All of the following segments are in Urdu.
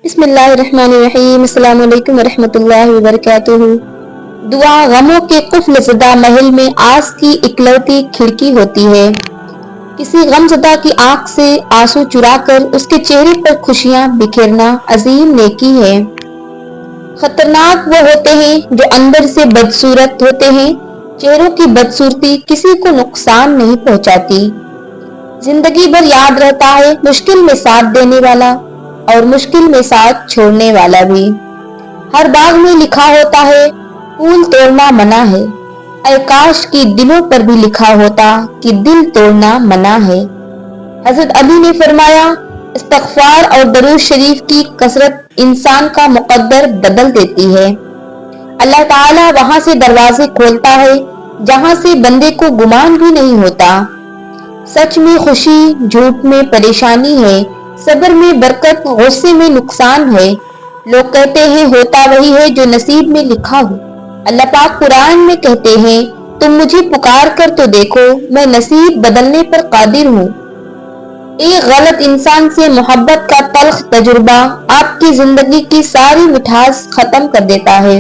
بسم اللہ الرحمن الرحیم۔ السلام علیکم ورحمۃ اللہ وبرکاتہ۔ دعا غموں کے قفل زدہ محل میں آس کی اکلوتی کھڑکی ہوتی ہے۔ کسی غم زدہ کی آنکھ سے آنسو چرا کر اس کے چہرے پر خوشیاں بکھیرنا عظیم نیکی ہے۔ خطرناک وہ ہوتے ہیں جو اندر سے بدصورت ہوتے ہیں۔ چہروں کی بدصورتی کسی کو نقصان نہیں پہنچاتی۔ زندگی بھر یاد رہتا ہے مشکل میں ساتھ دینے والا اور مشکل میں ساتھ چھوڑنے والا بھی۔ ہر باغ میں لکھا ہوتا ہے پھول توڑنا منع ہے، اے کاش کی دلوں پر بھی لکھا ہوتا کہ دل توڑنا منع ہے۔ حضرت علی نے فرمایا استغفار اور درود شریف کی کثرت انسان کا مقدر بدل دیتی ہے۔ اللہ تعالیٰ وہاں سے دروازے کھولتا ہے جہاں سے بندے کو گمان بھی نہیں ہوتا۔ سچ میں خوشی، جھوٹ میں پریشانی ہے، صبر میں برکت، غصے میں نقصان ہے۔ لوگ کہتے ہیں ہوتا وہی ہے جو نصیب میں لکھا ہو۔ اللہ پاک قرآن میں کہتے ہیں تم مجھے پکار کر تو دیکھو، میں نصیب بدلنے پر قادر ہوں۔ ایک غلط انسان سے محبت کا تلخ تجربہ آپ کی زندگی کی ساری مٹھاس ختم کر دیتا ہے۔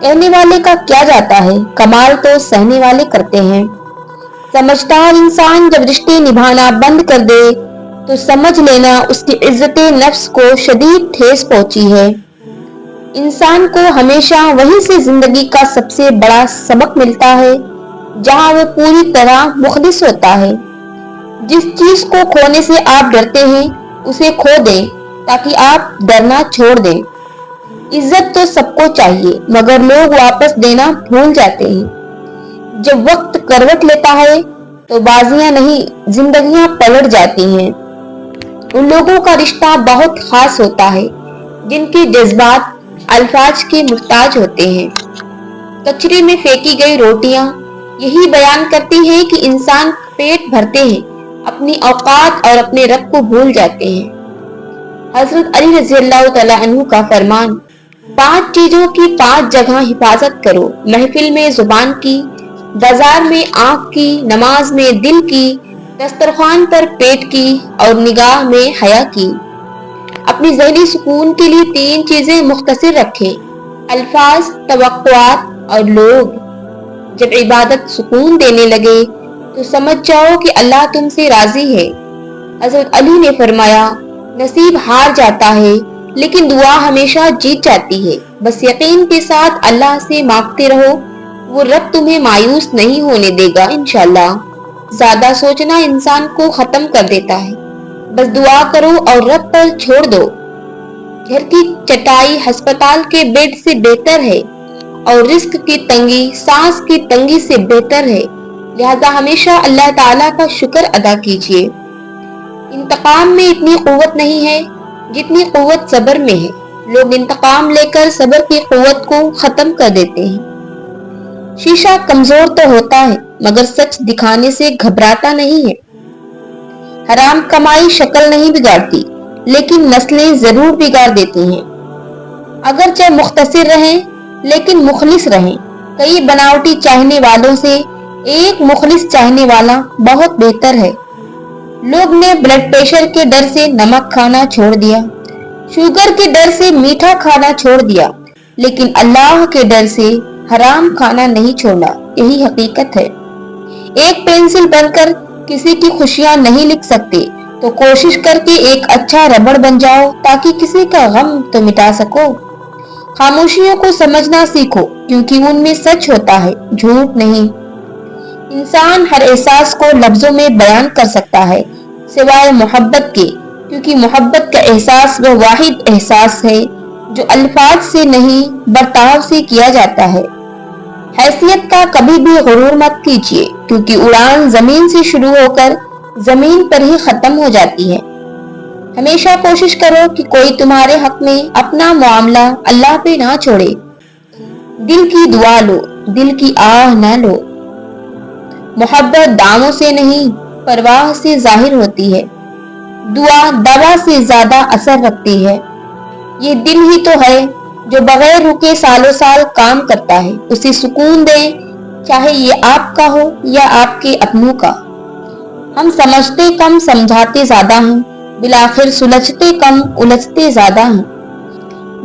کہنے والے کا کیا جاتا ہے، کمال تو سہنے والے کرتے ہیں۔ سمجھدار انسان جب رشتے نبھانا بند کر دے تو سمجھ لینا اس کی عزت نفس کو شدید ٹھیس پہنچی ہے۔ انسان کو ہمیشہ وہیں سے زندگی کا سب سے بڑا سبق ملتا ہے جہاں وہ پوری طرح مخلص ہوتا ہے۔ جس چیز کو کھونے سے آپ ڈرتے ہیں اسے کھو دیں تاکہ آپ ڈرنا چھوڑ دیں۔ عزت تو سب کو چاہیے مگر لوگ واپس دینا بھول جاتے ہیں۔ جب وقت کروٹ لیتا ہے تو بازیاں نہیں زندگیاں پلٹ جاتی ہیں۔ ان لوگوں کا رشتہ بہت خاص ہوتا ہے جن کے جذبات الفاظ کے محتاج ہوتے ہیں۔ کچرے میں پھینکی گئی روٹیاں یہی بیان کرتی ہیں کہ انسان پیٹ بھرتے ہیں، اپنی اوقات اور اپنے رب کو بھول جاتے ہیں۔ حضرت علی رضی اللہ تعالیٰ عنہ کا فرمان 5 چیزوں کی 5 جگہ حفاظت کرو، محفل میں زبان کی، بازار میں آنکھ کی، نماز میں دل کی، دسترخوان پر پیٹ کی اور نگاہ میں حیا کی۔ اپنی ذہنی سکون کے لیے 3 چیزیں مختصر رکھیں، الفاظ، توقعات اور لوگ۔ جب عبادت سکون دینے لگے تو سمجھ جاؤ کہ اللہ تم سے راضی ہے۔ حضرت علی نے فرمایا نصیب ہار جاتا ہے لیکن دعا ہمیشہ جیت جاتی ہے۔ بس یقین کے ساتھ اللہ سے مانگتے رہو، وہ رب تمہیں مایوس نہیں ہونے دے گا انشاءاللہ۔ زیادہ سوچنا انسان کو ختم کر دیتا ہے، بس دعا کرو اور رب پر چھوڑ دو۔ گھر کی چٹائی ہسپتال کے بیڈ سے بہتر ہے اور رزق کی تنگی سانس کی تنگی سے بہتر ہے، لہذا ہمیشہ اللہ تعالیٰ کا شکر ادا کیجیے۔ انتقام میں اتنی قوت نہیں ہے جتنی قوت صبر میں ہے۔ لوگ انتقام لے کر صبر کی قوت کو ختم کر دیتے ہیں۔ شیشہ کمزور تو ہوتا ہے مگر سچ دکھانے سے گھبراتا نہیں ہے۔ حرام کمائی شکل نہیں بگاڑتی لیکن نسلیں ضرور بگاڑ دیتی ہیں۔ اگرچہ مختصر رہیں لیکن مخلص رہیں۔ کئی بناوٹی چاہنے والوں سے ایک مخلص چاہنے والا بہت بہتر ہے۔ لوگ نے بلڈ پریشر کے ڈر سے نمک کھانا چھوڑ دیا، شوگر کے ڈر سے میٹھا کھانا چھوڑ دیا، لیکن اللہ کے ڈر سے حرام کھانا نہیں چھوڑا۔ یہی حقیقت ہے۔ ایک پینسل بن کر کسی کی خوشیاں نہیں لکھ سکتے تو کوشش کر کے ایک اچھا ربڑ بن جاؤ تاکہ کسی کا غم تو مٹا سکو۔ خاموشیوں کو سمجھنا سیکھو کیونکہ ان میں سچ ہوتا ہے، جھوٹ نہیں۔ انسان ہر احساس کو لفظوں میں بیان کر سکتا ہے سوائے محبت کے، کیونکہ محبت کا احساس وہ واحد احساس ہے جو الفاظ سے نہیں برتاؤ سے کیا جاتا ہے۔ حیثیت کا کبھی بھی غرور مت کیجیے کیونکہ اڑان زمین سے شروع ہو کر زمین پر ہی ختم ہو جاتی ہے۔ ہمیشہ کوشش کرو کہ کوئی تمہارے حق میں اپنا معاملہ اللہ پہ نہ چھوڑے۔ دل کی دعا لو، دل کی آہ نہ لو۔ محبت دعووں سے نہیں پرواہ سے ظاہر ہوتی ہے۔ دعا دوا سے زیادہ اثر رکھتی ہے۔ یہ دل ہی تو ہے جو بغیر رکے سالوں سال کام کرتا ہے، اسے سکون دیں چاہے یہ آپ کا ہو یا آپ کے اپنوں کا۔ ہم سمجھتے کم سمجھاتے زیادہ ہیں، بالآخر سلجھتے کم الجھتے زیادہ ہیں۔